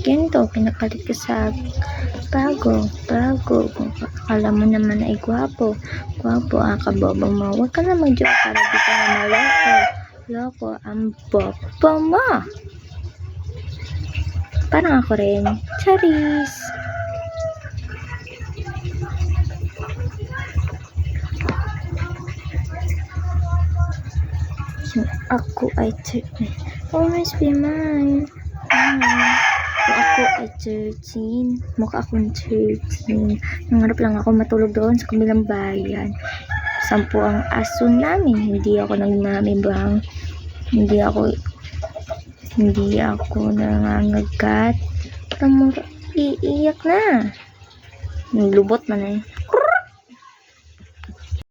Ginto, pinapalit ko sa bago. Akala mo naman ay gwapo, kabobo mo. Huwag ka na mag-joke para di ka na maloko. Ang bobo mo. Parang ako rin. Charis! Ako ay always be mine. Kung ako ay 13, mukha akong 13. Nangarap lang ako matulog doon sa kabilang bayan. 10 ang aso namin. Hindi ako nagmamibang. Hindi ako nangangagat. Iiyak na. Lubot man eh.